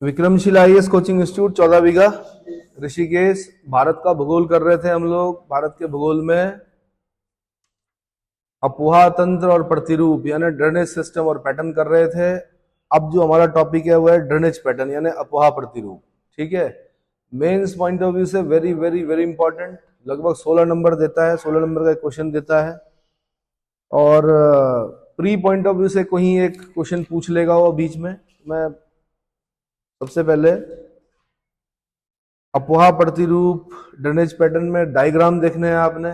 Vikramshila IAS coaching institute 14 बीघा ऋषिकेश। भारत का भूगोल कर रहे थे हम लोग। भारत के भूगोल में अपोहा तंत्र और प्रतिरूप यानी ड्रेनेज सिस्टम और पैटर्न कर रहे थे। अब जो हमारा टॉपिक है वो है ड्रेनेज पैटर्न यानी अपोहा प्रतिरूप। ठीक है, मेंस पॉइंट ऑफ व्यू से वेरी वेरी वेरी इंपॉर्टेंट। लगभग 16 नंबर देता है, 16 नंबर का क्वेश्चन देता है। और प्री पॉइंट ऑफ व्यू से कोई एक क्वेश्चन पूछ लेगा वो बीच में। मैं सबसे पहले अपोहा प्रतिरूप ड्रेनेज पैटर्न में डायग्राम देखने हैं आपने,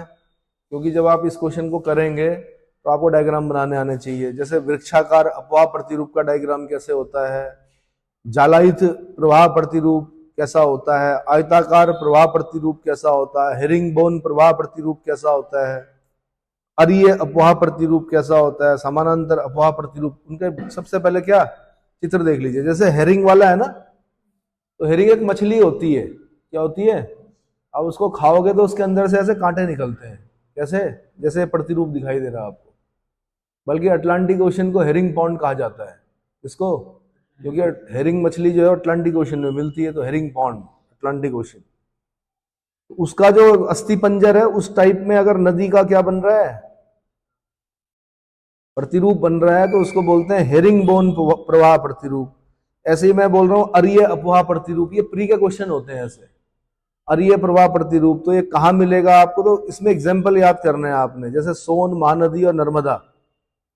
क्योंकि जब आप इस क्वेश्चन को करेंगे तो आपको डायग्राम बनाने आने चाहिए। जैसे वृक्षाकार अपोहा प्रतिरूप का डायग्राम कैसे होता है, जालायित प्रवाह प्रतिरूप कैसा होता है, आयताकार प्रवाह प्रतिरूप कैसा होता है, हेरिंग बोन प्रवाह प्रतिरूप कैसा होता है, अरीय अपोहा प्रतिरूप कैसा होता है, समानांतर अपोहा प्रतिरूप। उनके सबसे पहले क्या चित्र देख लीजिए। जैसे हेरिंग वाला है ना, तो हेरिंग एक मछली होती है। क्या होती है? अब उसको खाओगे तो उसके अंदर से ऐसे कांटे निकलते हैं। कैसे? जैसे प्रतिरूप दिखाई दे रहा है आपको। बल्कि अटलांटिक ओशन को हेरिंग पॉन्ड कहा जाता है। इसको क्योंकि हेरिंग मछली जो है अटलांटिक ओशन में मिलती है, तो हेरिंग पॉन्ड अटलांटिक ओशन। उसका जो अस्थि पंजर है उस टाइप में अगर नदी का क्या बन रहा है, प्रतिरूप बन रहा है, तो उसको बोलते हैं हेरिंग बोन प्रवाह प्रतिरूप। ऐसे ही मैं बोल रहा हूं अरीय अपोहा प्रतिरूप। ये प्री के क्वेश्चन होते हैं ऐसे। अरीय प्रवाह प्रतिरूप तो ये कहां मिलेगा आपको, तो इसमें एग्जाम्पल याद करना है आपने। जैसे सोन, महानदी और नर्मदा,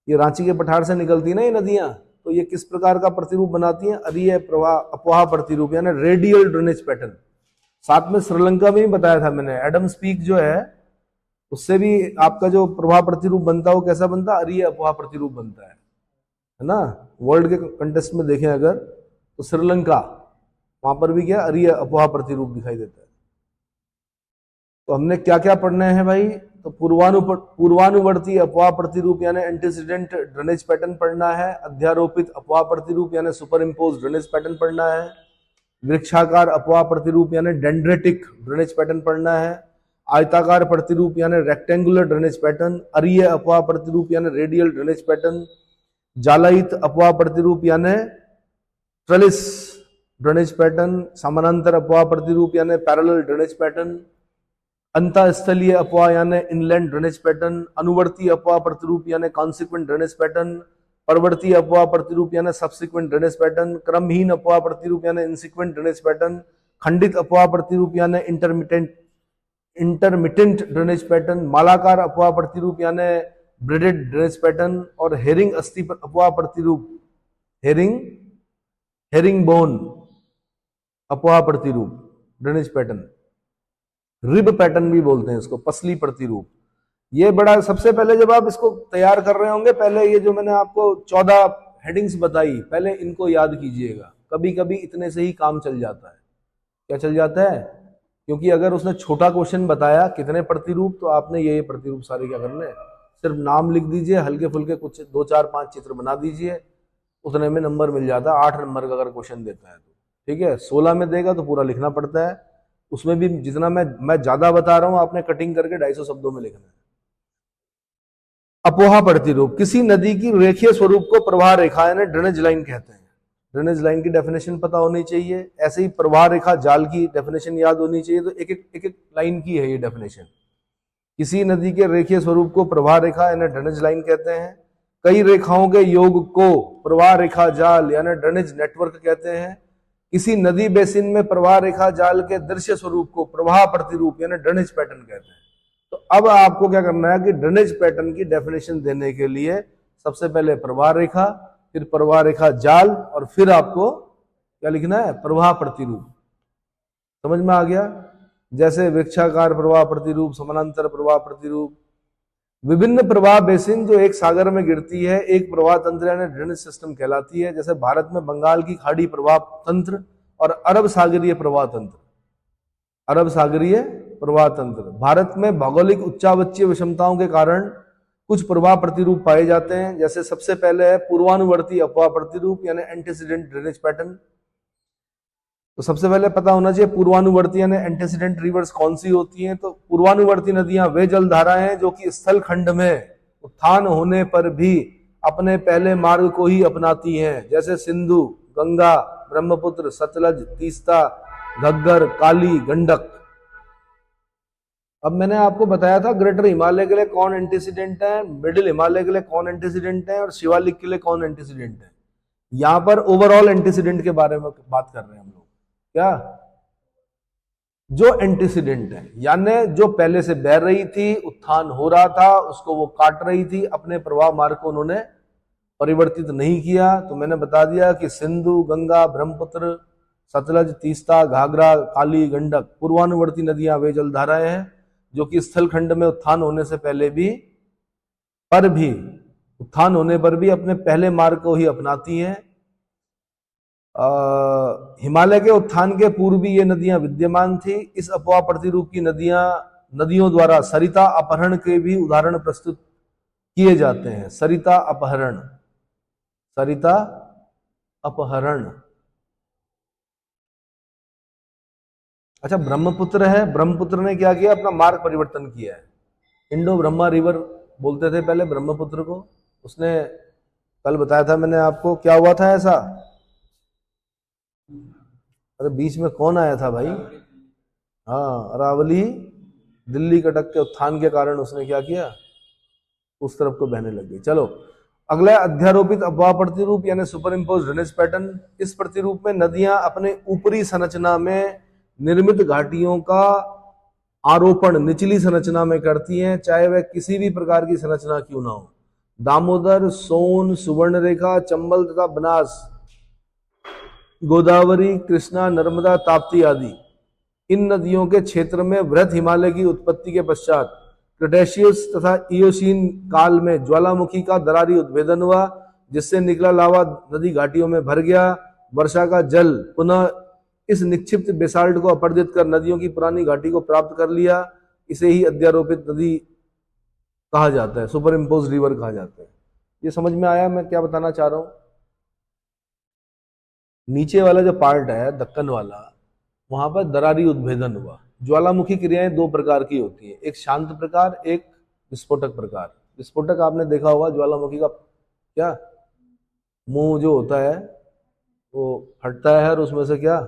ये रांची के पठार से निकलती है ना ये नदियां, तो ये किस प्रकार का प्रतिरूप बनाती हैं? अरीय प्रवाह अपोहा प्रतिरूप यानी रेडियल ड्रेनेज पैटर्न। साथ में श्रीलंका में ही बताया था मैंने, एडम्स पीक जो है उससे भी आपका जो प्रवाह प्रतिरूप बनता है वो कैसा बनता है? अरीय अपोहा प्रतिरूप बनता है ना। वर्ल्ड के कंटेस्ट में देखें अगर, तो श्रीलंका, वहां पर भी क्या अरीय अपोहा प्रतिरूप दिखाई देता है। तो हमने क्या क्या पढ़ना है भाई? तो पूर्वानुवर्ती अपोहा प्रतिरूप यानी एंटीसीडेंट ड्रेनेज पैटर्न पढ़ना है। अध्यारोपित अपोहा प्रतिरूप यानी सुपर इम्पोज ड्रेनेज पैटर्न पढ़ना है। वृक्षाकार अपोहा प्रतिरूप यानी डेंड्रेटिक ड्रेनेज पैटर्न पढ़ना है। आयताकार प्रतिरूप यानी रेक्टेंगुलर ड्रेनेज पैटर्न। अरीय अपोहा प्रतिरूप यानी रेडियल ड्रेनेज पैटर्न। जालायित अपोहा प्रतिरूप यानी ट्रेलिस ड्रेनेज पैटर्न। समानांतर अपोहा प्रतिरूप यानी पैरेलल ड्रेनेज पैटर्न। अंतःस्थलीय अपोहा यानी इनलैंड ड्रेनेज पैटर्न। अनुवर्ती अपोहा प्रतिरूप यानी कॉन्सिक्वेंट ड्रेनेज पैटर्न। परवर्ती अपोहा प्रतिरूप यानी सब्सिक्वेंट ड्रेनेज पैटर्न। क्रमहीन अपोहा प्रतिरूप यानी इनसिक्वेंट ड्रेनेज पैटर्न। खंडित अपोहा प्रतिरूप यानी इंटरमिटेंट ड्रेनेज पैटर्न। मालाकार अपोहा प्रतिरूप यानी ब्रेडेड ड्रेनेज पैटर्न। और हेरिंग अस्थि अपोहा प्रतिरूप, हेरिंग बोन अपोहा प्रतिरूप ड्रेनेज पैटर्न। रिब पैटर्न भी बोलते हैं इसको, पसली प्रतिरूप। ये बड़ा, सबसे पहले जब आप इसको तैयार कर रहे होंगे, पहले ये जो मैंने आपको 14 हेडिंग्स बताई, पहले इनको याद कीजिएगा। कभी कभी इतने से ही काम चल जाता है। क्या चल जाता है? क्योंकि अगर उसने छोटा क्वेश्चन बताया कितने प्रतिरूप, तो आपने ये प्रतिरूप सारे क्या करने, सिर्फ नाम लिख दीजिए, हल्के फुल्के कुछ 2 4 5 चित्र बना दीजिए, उतने में नंबर मिल जाता है। 8 नंबर का अगर क्वेश्चन देता है तो ठीक है। 16 में देगा तो पूरा लिखना पड़ता है। उसमें भी जितना मैं ज्यादा बता रहा हूं, आपने कटिंग करके 250 शब्दों में लिखना है। अपोहा प्रतिरूप, किसी नदी की रेखीय स्वरूप को प्रवाह रेखा यानी ड्रेनेज लाइन कहते हैं। ड्रेनेज लाइन की डेफिनेशन पता होनी चाहिए। ऐसे ही प्रवाह रेखा जाल की डेफिनेशन याद होनी चाहिए। तो एक एक लाइन की है ये डेफिनेशन। किसी नदी के रेखीय स्वरूप को प्रवाह रेखा यानी ड्रेनेज लाइन कहते हैं। कई रेखाओं के योग को प्रवाह रेखा जाल यानी ड्रेनेज नेटवर्क कहते हैं। किसी नदी बेसिन में प्रवाह रेखा जाल के दृश्य स्वरूप को प्रवाह प्रतिरूप यानी ड्रेनेज पैटर्न कहते हैं। तो अब आपको क्या करना है कि ड्रेनेज पैटर्न की डेफिनेशन देने के लिए सबसे पहले प्रवाह रेखा, फिर प्रवाह रेखा जाल, और फिर आपको क्या लिखना है? प्रवाह प्रतिरूप। समझ में आ गया? जैसे वृक्षाकार प्रवाह प्रतिरूप, समानांतर प्रवाह प्रतिरूप। विभिन्न प्रवाह बेसिन जो एक सागर में गिरती है एक प्रवाह तंत्र यानी ड्रेनेज सिस्टम कहलाती है। जैसे भारत में बंगाल की खाड़ी प्रवाह तंत्र और अरब सागरीय प्रवाह तंत्र। अरब सागरीय प्रवाह तंत्र। भारत में भौगोलिक उच्चावचीय विषमताओं के कारण कुछ प्रवाह प्रतिरूप पाए जाते हैं। जैसे सबसे पहले है पूर्वानुवर्ती अपोहा प्रतिरूप यानी एंटीसीडेंट ड्रेनेज पैटर्न। तो सबसे पहले पता होना चाहिए पूर्वानुवर्ती यानी एंटीसीडेंट रिवर्स कौन सी होती हैं। तो पूर्वानुवर्ती नदियां वे जल धाराएं हैं जो कि स्थल खंड में उत्थान होने पर भी अपने पहले मार्ग को ही अपनाती हैं। जैसे सिंधु, गंगा, ब्रह्मपुत्र, सतलज, तीस्ता, घग्गर, काली, गंडक। अब मैंने आपको बताया था ग्रेटर हिमालय के लिए कौन एंटीसीडेंट है, मिडिल हिमालय के लिए कौन एंटीसीडेंट है और शिवालिक के लिए कौन एंटीसीडेंट है। यहां पर ओवरऑल एंटीसीडेंट के बारे में बात कर रहे हैं हम लोग। क्या? जो एंटीसीडेंट है, यानी जो पहले से बह रही थी, उत्थान हो रहा था, उसको वो काट रही थी, अपने प्रवाह मार्ग को उन्होंने परिवर्तित नहीं किया। तो मैंने बता दिया कि सिंधु, गंगा, ब्रह्मपुत्र, सतलज, तीस्ता, घाघरा, काली, गंडक पूर्वानुवर्ती नदियां वे जलधाराएं हैं जो कि स्थल खंड में उत्थान होने से पहले भी उत्थान होने पर भी अपने पहले मार्ग को ही अपनाती हैं। हिमालय के उत्थान के पूर्व भी ये नदियां विद्यमान थी। इस अफवाह प्रतिरूप की नदियों द्वारा सरिता अपहरण के भी उदाहरण प्रस्तुत किए जाते हैं। सरिता अपहरण, सरिता अपहरण। अच्छा, ब्रह्मपुत्र है, ब्रह्मपुत्र ने क्या किया? अपना मार्ग परिवर्तन किया है। इंडो ब्रह्मा रिवर बोलते थे पहले ब्रह्मपुत्र को। उसने कल बताया था मैंने आपको, क्या हुआ था ऐसा? अरे बीच में कौन आया था भाई? हाँ, अरावली दिल्ली कटक के उत्थान के कारण उसने क्या किया? उस तरफ को बहने लग गई। चलो अगला, अध्यारोपित अफवाह प्रतिरूप यानी सुपर इम्पोज ड्रेनेज पैटर्न। इस प्रतिरूप में नदियां अपने ऊपरी संरचना में निर्मित घाटियों का आरोपण निचली संरचना में करती हैं, चाहे वह किसी भी प्रकार की संरचना क्यों ना हो। दामोदर, सोन, सुवर्णरेखा, चंबल तथा बनास, गोदावरी, कृष्णा, नर्मदा, ताप्ती आदि इन नदियों के क्षेत्र में वृहत हिमालय की उत्पत्ति के पश्चात क्रेटेशियस तथा इयोसीन काल में ज्वालामुखी का दरारी उद्भेदन हुआ, जिससे निकला लावा नदी घाटियों में भर गया। वर्षा का जल पुनः इस निक्षिप्त बेसाल्ट को अपरदित कर नदियों की पुरानी घाटी को प्राप्त कर लिया। इसे ही अध्यारोपित नदी कहा जाता है, सुपर इम्पोज रिवर कहा जाता है। ये समझ में आया मैं क्या बताना चाह रहा हूं? नीचे वाला जो पार्ट है दक्कन वाला, वहां पर दरारी उद्भेदन हुआ। ज्वालामुखी क्रियाएं दो प्रकार की होती है, एक शांत प्रकार, एक विस्फोटक प्रकार। विस्फोटक आपने देखा होगा, ज्वालामुखी का क्या मुंह जो होता है वो फटता है और उसमें से क्या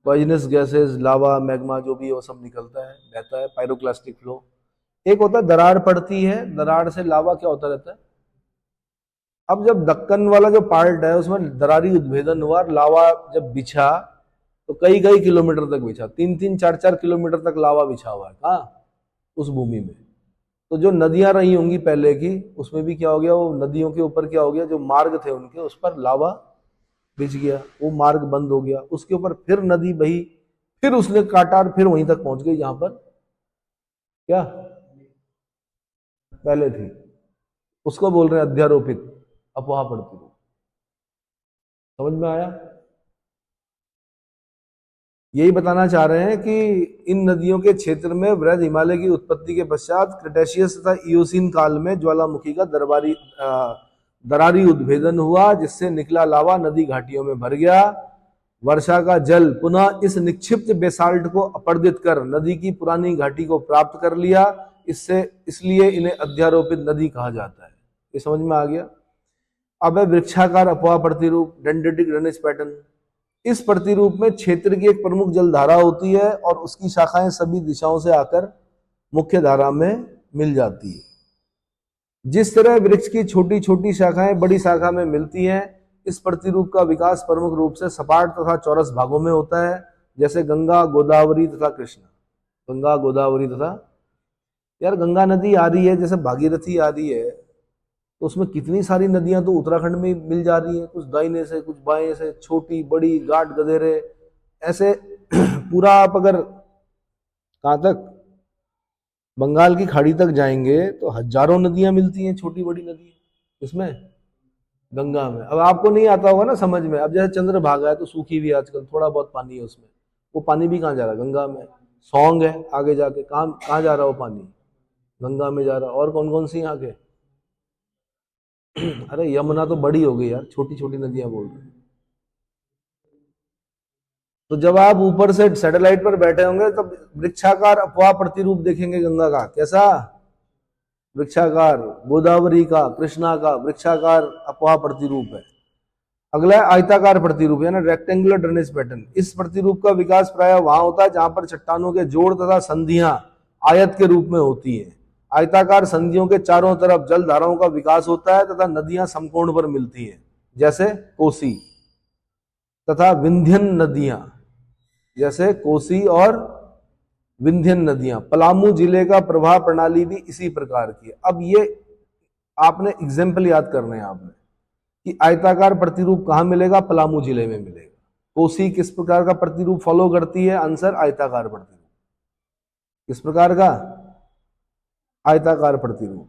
पॉइजनस गैसेस, लावा, मैग्मा जो भी वो सब निकलता है, बहता है, पायरोक्लास्टिक फ्लो। एक होता है दरार पड़ती है, दरार से लावा क्या होता रहता है। अब जब दक्कन वाला जो पार्ट है उसमें दरारी उद्भेदन हुआ, लावा जब बिछा तो कई कई किलोमीटर तक बिछा, 3-3, 4-4 किलोमीटर तक लावा बिछा हुआ है। कहाँ? उस भूमि में। तो जो नदियां रही होंगी पहले की, उसमें भी क्या हो गया, वो नदियों के ऊपर क्या हो गया, जो मार्ग थे उनके उस पर लावा बिछ गया, वो मार्ग बंद हो गया। उसके ऊपर फिर नदी बही, फिर उसने काटा और फिर वहीं तक पहुंच गई जहां पर क्या पहले थी। उसको बोल रहे हैं अध्यारोपित अफवाह प्रतिरूप। समझ में आया? यही बताना चाह रहे हैं कि इन नदियों के क्षेत्र में वृहद हिमालय की उत्पत्ति के पश्चात क्रेटेशियस तथा इयोसीन काल में ज्वालामुखी का दरारी उद्भेदन हुआ, जिससे निकला लावा नदी घाटियों में भर गया। वर्षा का जल पुनः इस निक्षिप्त बेसाल्ट को अपरदित कर नदी की पुरानी घाटी को प्राप्त कर लिया। इसलिए इन्हें अध्यारोपित नदी कहा जाता है। ये समझ में आ गया? अब है वृक्षाकार अफवाह प्रतिरूप, डेंड्रिटिक ड्रेनेज पैटर्न। इस प्रतिरूप में क्षेत्र की एक प्रमुख जलधारा होती है और उसकी शाखाएं सभी दिशाओं से आकर मुख्य धारा में मिल जाती है। जिस तरह वृक्ष की छोटी छोटी शाखाएं बड़ी शाखा में मिलती हैं, इस प्रतिरूप का विकास प्रमुख रूप से सपाट तथा चौरस भागों में होता है, जैसे गंगा, गोदावरी तथा कृष्णा। गंगा, गोदावरी तथा, यार गंगा नदी आ रही है, जैसे भागीरथी आ रही है, तो उसमें कितनी सारी नदियां तो उत्तराखंड में मिल जा रही हैं, कुछ दाहिने से कुछ बाएं से, छोटी बड़ी, घाट गधेरे, ऐसे पूरा आप अगर कहां तक बंगाल की खाड़ी तक जाएंगे तो हजारों नदियां मिलती हैं, छोटी बड़ी नदी। इसमें गंगा में अब आपको नहीं आता होगा ना समझ में। अब जैसे चंद्रभागा है तो सूखी भी आजकल, थोड़ा बहुत पानी है उसमें, वो पानी भी कहाँ जा रहा है? गंगा में। सौंग है आगे जाके, कहाँ जा रहा है वो पानी? गंगा में जा रहा है। और कौन कौन सी यहाँ के अरे यमुना तो बड़ी हो गई यार, छोटी छोटी नदियां बोल रहे हैं। तो जब आप ऊपर से सैटेलाइट पर बैठे होंगे तब वृक्षाकार अफवाह प्रतिरूप देखेंगे गंगा का। कैसा? वृक्षाकार। गोदावरी का, कृष्णा का वृक्षाकार अफवाह प्रतिरूप है। अगला है आयताकार प्रतिरूप यानी रेक्टेंगुलर ड्रेनेज पैटर्न। इस प्रतिरूप का विकास प्रायः वहां होता है जहां पर चट्टानों के जोड़ तथा संधियां आयत के रूप में होती है। आयताकार संधियों के चारों तरफ जल धाराओं का विकास होता है तथा नदियां समकोण पर मिलती हैं, जैसे कोसी तथा विंध्यन नदियां, जैसे कोसी और विंध्यन नदियां। पलामू जिले का प्रवाह प्रणाली भी इसी प्रकार की है। अब ये आपने एग्जाम्पल याद करने हैं आपने कि आयताकार प्रतिरूप कहां मिलेगा, पलामू जिले में मिलेगा। कोसी किस प्रकार का प्रतिरूप फॉलो करती है, आंसर आयताकार प्रतिरूप। किस प्रकार का, आयताकार प्रतिरूप।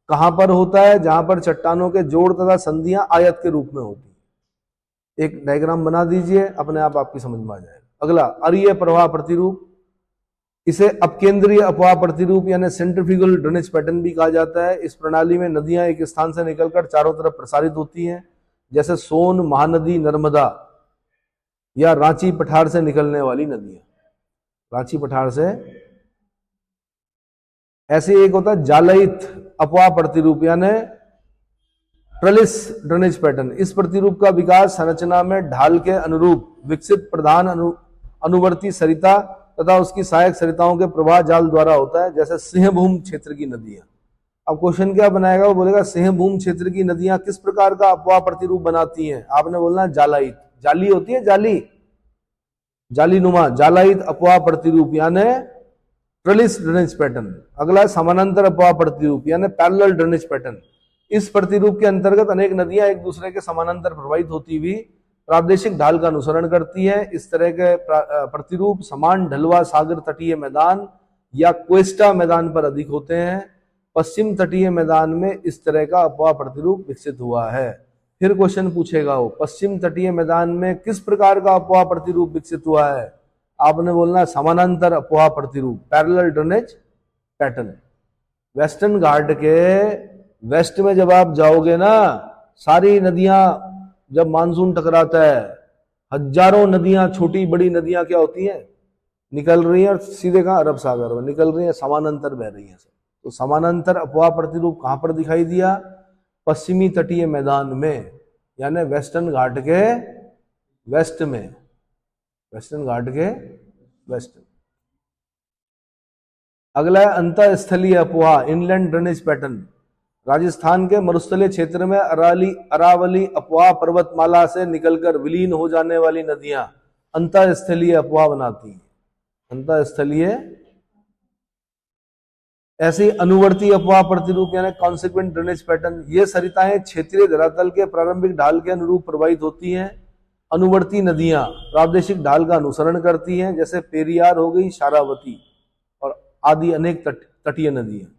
कहां पर होता है, जहां पर चट्टानों के जोड़ तथा संधियां आयत के रूप में होती है। एक डायग्राम बना दीजिए, अपने आप आपकी समझ में आ जाएगा। अगला अरीय प्रवाह प्रतिरूप, इसे अपकेंद्रीय अपवाह प्रतिरूप यानी सेंट्रीफ्यूगल ड्रेनेज पैटर्न भी कहा जाता है। इस प्रणाली में नदियां एक स्थान से निकलकर चारों तरफ प्रसारित होती हैं, जैसे सोन, महानदी, नर्मदा या रांची पठार से निकलने वाली नदियां। रांची पठार से। ऐसे एक होता है जालयित अपवाह प्रतिरूप यानी ट्रेलिस ड्रेनेज पैटर्न। इस प्रतिरूप का विकास संरचना में ढाल के अनुरूप विकसित प्रधान अनुवर्ती सरिता तथा उसकी सहायक सरिताओं के प्रवाह जाल द्वारा होता है, जैसे सिंहभूम क्षेत्र की नदियां। अब क्वेश्चन क्या बनाएगा, वो बोलेगा सिंहभूम क्षेत्र की नदियां किस प्रकार का अपवाह प्रतिरूप बनाती हैं। आपने बोलना जालायित, जाली होती है, जाली, जालीनुमा, जालायित अपवाह प्रतिरूप यानी ट्रेलिस ड्रेनेज पैटर्न। अगला समानांतर अपवाह प्रतिरूप यानी पैरेलल ड्रेनेज पैटर्न। इस प्रतिरूप के अंतर्गत अनेक नदियां एक दूसरे के समानांतर प्रवाहित होती हुई प्रादेशिक ढाल का अनुसरण करती है। इस तरह के प्रतिरूप समान ढलवा सागर तटीय मैदान या क्वेस्टा मैदान पर अधिक होते हैं। पश्चिम तटीय मैदान में इस तरह का अपवाह प्रतिरूप विकसित हुआ है। फिर क्वेश्चन पूछेगा वो, पश्चिम तटीय मैदान में किस प्रकार का अपवाह प्रतिरूप विकसित हुआ है। आपने बोलना समानांतर अपवाह प्रतिरूप, पैरेलल ड्रेनेज पैटर्न। वेस्टर्न घाट के वेस्ट में जब आप जाओगे ना, सारी नदियां जब मानसून टकराता है, हजारों नदियां, छोटी बड़ी नदियां क्या होती हैं, निकल रही हैं और सीधे कहां, अरब सागर में निकल रही हैं, समानांतर बह रही हैं सब। तो समानांतर अपवाह प्रतिरूप कहां पर दिखाई दिया, पश्चिमी तटीय मैदान में, यानी वेस्टर्न घाट के वेस्ट में, वेस्टर्न घाट के वेस्ट। अगला है अंतःस्थलीय अपवाह, इनलैंड ड्रेनेज पैटर्न। राजस्थान के मरुस्थलीय क्षेत्र में अरावली अपवाह पर्वतमाला से निकलकर विलीन हो जाने वाली नदियां अंतःस्थलीय अपवाह बनाती हैं। अंतःस्थलीय। ऐसी अनुवर्ती अपवाह प्रतिरूप यानी कॉन्सिक्वेंट ड्रेनेज पैटर्न। ये सरिताएं क्षेत्रीय धरातल के प्रारंभिक ढाल के अनुरूप प्रवाहित होती हैं। अनुवर्ती नदियां प्रादेशिक ढाल का अनुसरण करती हैं, जैसे पेरियार हो गई, शारावती और आदि अनेक तटीय नदियां।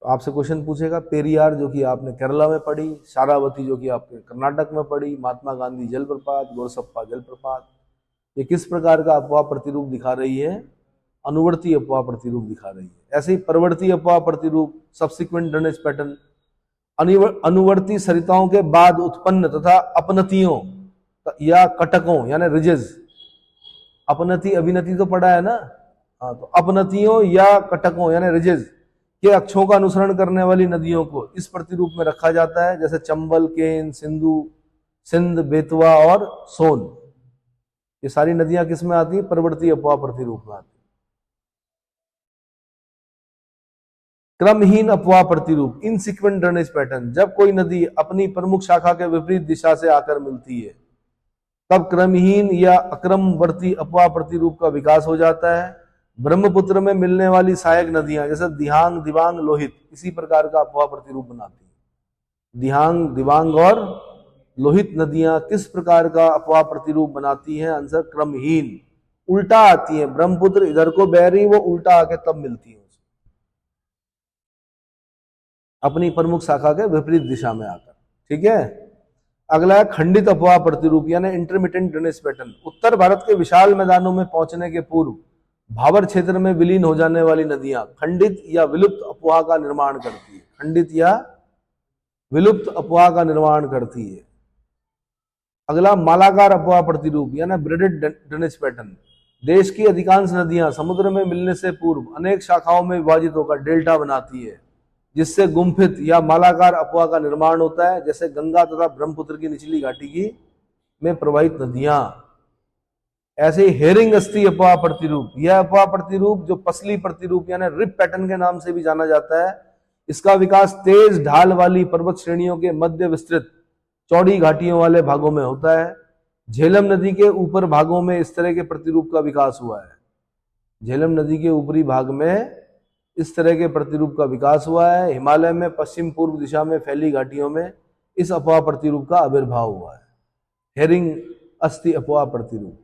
तो आपसे क्वेश्चन पूछेगा, पेरियार जो कि आपने केरला में पढ़ी, शारावती जो कि आपने कर्नाटक में पढ़ी, महात्मा गांधी जलप्रपात, गोरसप्पा जलप्रपात, ये किस प्रकार का अपवाह प्रतिरूप दिखा रही है, अनुवर्ती अपवाह प्रतिरूप दिखा रही है। ऐसे ही परवर्ती अपवाह प्रतिरूप, सब्सिक्वेंट ड्रेनेज पैटर्न। अनुवर्ती सरिताओं के बाद उत्पन्न तथा अपनतियों या कटकों यानी रिजेस, अपनति अभिनति तो पढ़ा है ना, हाँ, तो अपनतियों या कटकों यानी रिजेस के अक्षों का अनुसरण करने वाली नदियों को इस प्रतिरूप में रखा जाता है, जैसे चंबल, केन, सिंध, बेतवा और सोन। ये सारी नदियां किस में आती है, परवर्ती अपवाह प्रतिरूप में आती है। क्रमहीन अपवाह प्रतिरूप, इनसिक्वेंट ड्रेनेज पैटर्न। जब कोई नदी अपनी प्रमुख शाखा के विपरीत दिशा से आकर मिलती है, तब क्रमहीन या अक्रमवर्ती अपवाह प्रतिरूप का विकास हो जाता है। ब्रह्मपुत्र में मिलने वाली सहायक नदियां जैसे दिहांग, दिबांग, लोहित इसी प्रकार का अपवाह प्रतिरूप बनाती है। दिहांग, दिबांग और लोहित नदियां किस प्रकार का अपवाह प्रतिरूप बनाती हैं, आंसर क्रमहीन, उल्टा आती है। ब्रह्मपुत्र इधर को बह रही, वो उल्टा आके तब मिलती है अपनी प्रमुख शाखा के विपरीत दिशा में आकर। ठीक है। अगला है खंडित अपवाह प्रतिरूप यानी इंटरमिटेंट ड्रेनेज पैटर्न। उत्तर भारत के विशाल मैदानों में पहुंचने के पूर्व भावर क्षेत्र में विलीन हो जाने वाली नदियां खंडित या विलुप्त अपवाह का निर्माण करती है। खंडित या विलुप्त अपवाह का निर्माण करती है। अगला मालाकार अपवाह प्रतिरूप यानी ब्रेडेड ड्रेनेज पैटर्न। देश की अधिकांश नदियां समुद्र में मिलने से पूर्व अनेक शाखाओं में विभाजित होकर डेल्टा बनाती है। जिससे गुम्फित या मालाकार अपवाह का निर्माण होता है, जैसे गंगा तथा ब्रह्मपुत्र की निचली घाटी की में प्रवाहित नदियां। ऐसे ही हेरिंग अस्थि अपवाह प्रतिरूप, यह अपवाह प्रतिरूप जो पसली प्रतिरूप यानी रिप पैटर्न के नाम से भी जाना जाता है, इसका विकास तेज ढाल वाली पर्वत श्रेणियों के मध्य विस्तृत चौड़ी घाटियों वाले भागों में होता है। झेलम नदी के ऊपर भागों में इस तरह के प्रतिरूप का विकास हुआ है। झेलम नदी के ऊपरी भाग में इस तरह के प्रतिरूप का विकास हुआ है। हिमालय में पश्चिम पूर्व दिशा में फैली घाटियों में इस अपवाह प्रतिरूप का आविर्भाव हुआ है, हेरिंग अस्थि अपवाह प्रतिरूप।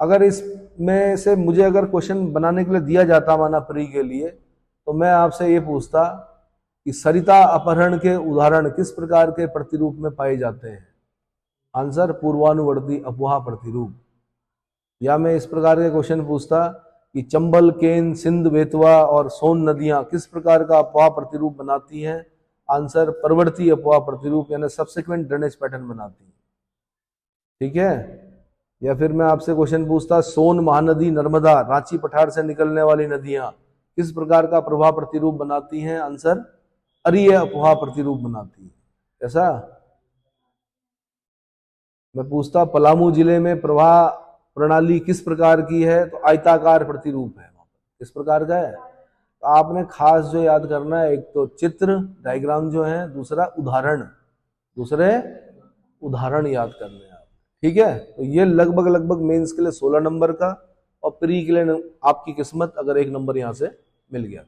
अगर इसमें से मुझे अगर क्वेश्चन बनाने के लिए दिया जाता माना प्री के लिए, तो मैं आपसे ये पूछता कि सरिता अपहरण के उदाहरण किस प्रकार के प्रतिरूप में पाए जाते हैं? आंसर पूर्वानुवर्ती अपवाह प्रतिरूप। या मैं इस प्रकार के क्वेश्चन पूछता कि चंबल, केन, सिंध, बेतवा और सोन नदियां किस प्रकार का अपवाह प्रतिरूप बनाती हैं? आंसर परवर्ती अपवाह प्रतिरूप यानी सब्सिक्वेंट ड्रेनेज पैटर्न बनाती है। ठीक है। या फिर मैं आपसे क्वेश्चन पूछता, सोन, महानदी, नर्मदा, रांची पठार से निकलने वाली नदियां किस प्रकार का प्रवाह प्रतिरूप बनाती हैं? आंसर अरीय अपवाह प्रतिरूप बनाती है। ऐसा मैं पूछता, पलामू जिले में प्रवाह प्रणाली किस प्रकार की है? तो आयताकार प्रतिरूप है। किस प्रकार का है? तो आपने खास जो याद करना है, एक तो चित्र डायग्राम जो है, दूसरे उदाहरण याद करने हैं आप। ठीक है। तो ये लगभग मेंस के लिए 16 नंबर का, और प्री के लिए आपकी किस्मत अगर 1 नंबर यहां से मिल गया।